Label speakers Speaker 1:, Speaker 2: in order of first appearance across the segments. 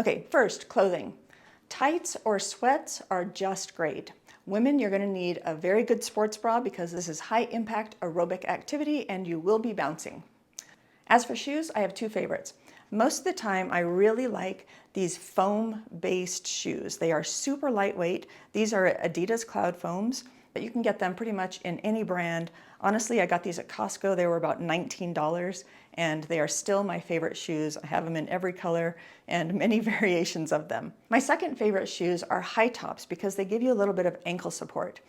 Speaker 1: Okay, first, clothing. Tights or sweats are just great. Women, you're gonna need a very good sports bra because this is high impact aerobic activity and you will be bouncing. As for shoes, I have two favorites. Most of the time, I really like these foam-based shoes. They are super lightweight. These are Adidas Cloud Foams, but you can get them pretty much in any brand. Honestly, I got these at Costco. They were about $19, and they are still my favorite shoes. I have them in every color and many variations of them. My second favorite shoes are high tops because they give you a little bit of ankle support.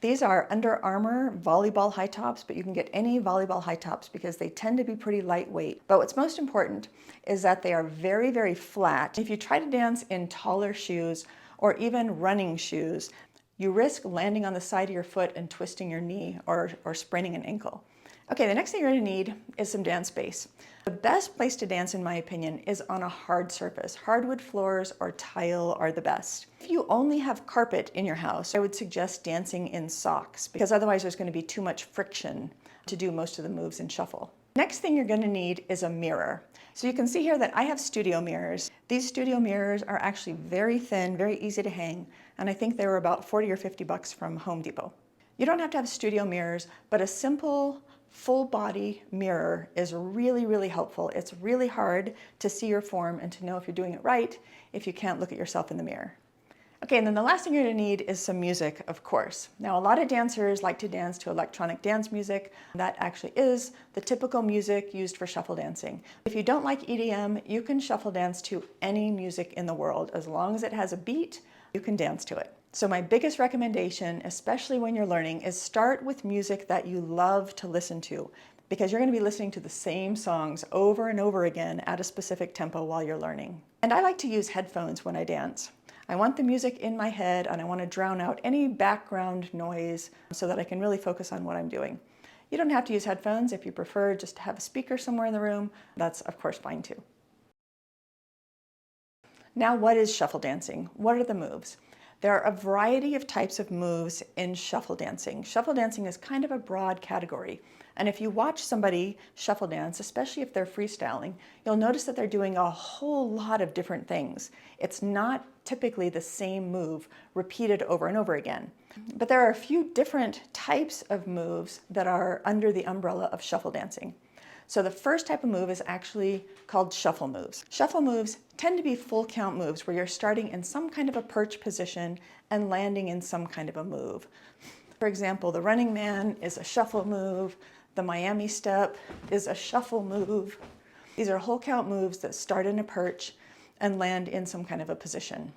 Speaker 1: These are Under Armour volleyball high tops, but you can get any volleyball high tops because they tend to be pretty lightweight. But what's most important is that they are very, very flat. If you try to dance in taller shoes or even running shoes, you risk landing on the side of your foot and twisting your knee or spraining an ankle. Okay, the next thing you're gonna need is some dance space. The best place to dance, in my opinion, is on a hard surface. Hardwood floors or tile are the best. If you only have carpet in your house, I would suggest dancing in socks because otherwise there's gonna be too much friction to do most of the moves in shuffle. Next thing you're gonna need is a mirror. So you can see here that I have studio mirrors. These studio mirrors are actually very thin, very easy to hang, and I think they were about 40 or 50 bucks from Home Depot. You don't have to have studio mirrors, but a simple full body mirror is really, really helpful. It's really hard to see your form and to know if you're doing it right if you can't look at yourself in the mirror. Okay, and then the last thing you're gonna need is some music, of course. Now, a lot of dancers like to dance to electronic dance music. That actually is the typical music used for shuffle dancing. If you don't like EDM, you can shuffle dance to any music in the world. As long as it has a beat, you can dance to it. So my biggest recommendation, especially when you're learning, is start with music that you love to listen to because you're going to be listening to the same songs over and over again at a specific tempo while you're learning. And I like to use headphones when I dance. I want the music in my head and I want to drown out any background noise so that I can really focus on what I'm doing. You don't have to use headphones if you prefer just to have a speaker somewhere in the room. That's of course fine too. Now, what is shuffle dancing? What are the moves? There are a variety of types of moves in shuffle dancing. Shuffle dancing is kind of a broad category. And if you watch somebody shuffle dance, especially if they're freestyling, you'll notice that they're doing a whole lot of different things. It's not typically the same move repeated over and over again. But there are a few different types of moves that are under the umbrella of shuffle dancing. So the first type of move is actually called shuffle moves. Shuffle moves tend to be full count moves where you're starting in some kind of a perch position and landing in some kind of a move. For example, the running man is a shuffle move. The Miami step is a shuffle move. These are whole count moves that start in a perch and land in some kind of a position.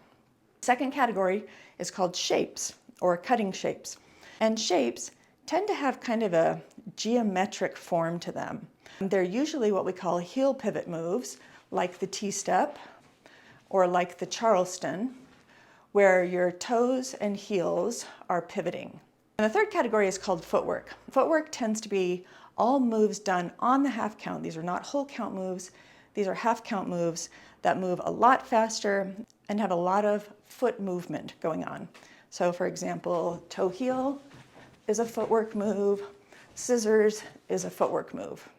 Speaker 1: Second category is called shapes or cutting shapes. And shapes tend to have kind of a geometric form to them. They're usually what we call heel pivot moves, like the T-step or like the Charleston, where your toes and heels are pivoting. And the third category is called footwork. Footwork tends to be all moves done on the half count. These are not whole count moves. These are half count moves that move a lot faster and have a lot of foot movement going on. So for example, toe heel is a footwork move. Scissors is a footwork move.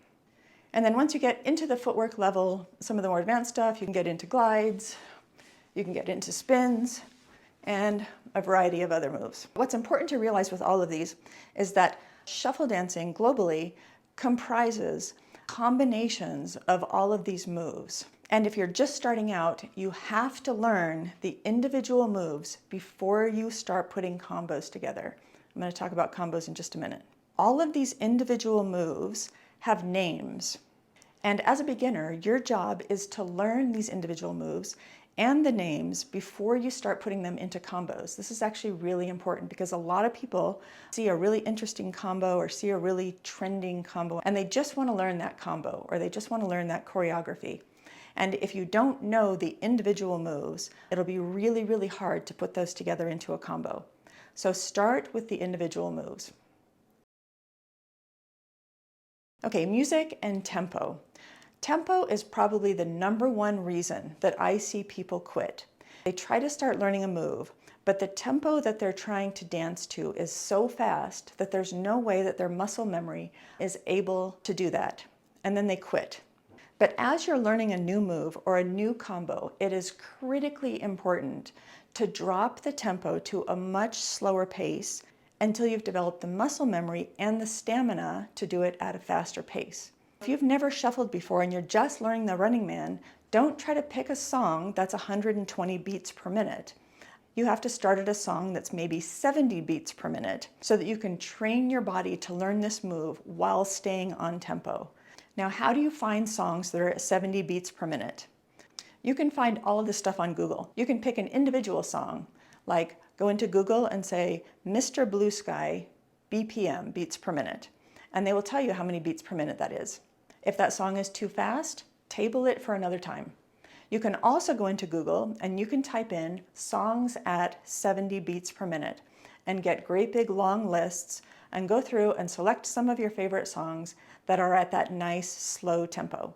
Speaker 1: And then once you get into the footwork level, some of the more advanced stuff, you can get into glides, you can get into spins, and a variety of other moves. What's important to realize with all of these is that shuffle dancing globally comprises combinations of all of these moves. And if you're just starting out, you have to learn the individual moves before you start putting combos together. I'm going to talk about combos in just a minute. All of these individual moves have names. And as a beginner, your job is to learn these individual moves and the names before you start putting them into combos. This is actually really important because a lot of people see a really interesting combo or see a really trending combo and they just want to learn that combo or they just want to learn that choreography. And if you don't know the individual moves, it'll be really, really hard to put those together into a combo. So start with the individual moves. Okay, music and tempo. Tempo is probably the #1 reason that I see people quit. They try to start learning a move, but the tempo that they're trying to dance to is so fast that there's no way that their muscle memory is able to do that. And then they quit. But as you're learning a new move or a new combo, it is critically important to drop the tempo to a much slower pace until you've developed the muscle memory and the stamina to do it at a faster pace. If you've never shuffled before and you're just learning the Running Man, don't try to pick a song that's 120 beats per minute. You have to start at a song that's maybe 70 beats per minute so that you can train your body to learn this move while staying on tempo. Now, how do you find songs that are at 70 beats per minute? You can find all of this stuff on Google. You can pick an individual song, like go into Google and say, Mr. Blue Sky, BPM, beats per minute, and they will tell you how many beats per minute that is. If that song is too fast, table it for another time. You can also go into Google and you can type in songs at 70 beats per minute and get great big long lists and go through and select some of your favorite songs that are at that nice slow tempo.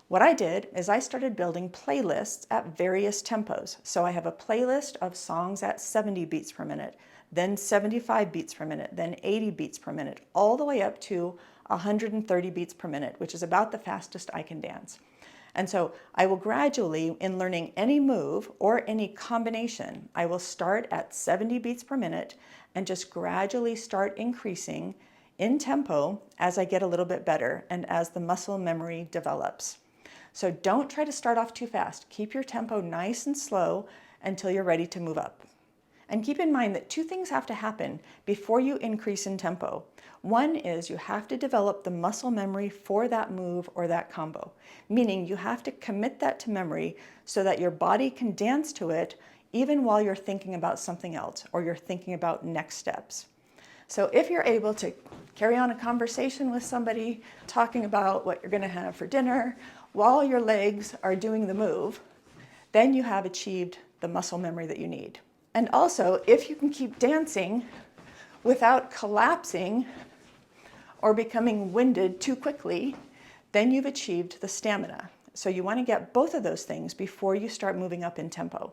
Speaker 1: What I did is I started building playlists at various tempos. So I have a playlist of songs at 70 beats per minute, then 75 beats per minute, then 80 beats per minute, all the way up to 130 beats per minute, which is about the fastest I can dance. And so I will gradually, in learning any move or any combination, I will start at 70 beats per minute and just gradually start increasing in tempo as I get a little bit better and as the muscle memory develops. So don't try to start off too fast. Keep your tempo nice and slow until you're ready to move up. And keep in mind that two things have to happen before you increase in tempo. One is you have to develop the muscle memory for that move or that combo, meaning you have to commit that to memory so that your body can dance to it even while you're thinking about something else or you're thinking about next steps. So if you're able to carry on a conversation with somebody, talking about what you're going to have for dinner while your legs are doing the move, then you have achieved the muscle memory that you need. And also, if you can keep dancing without collapsing or becoming winded too quickly, then you've achieved the stamina. So you want to get both of those things before you start moving up in tempo.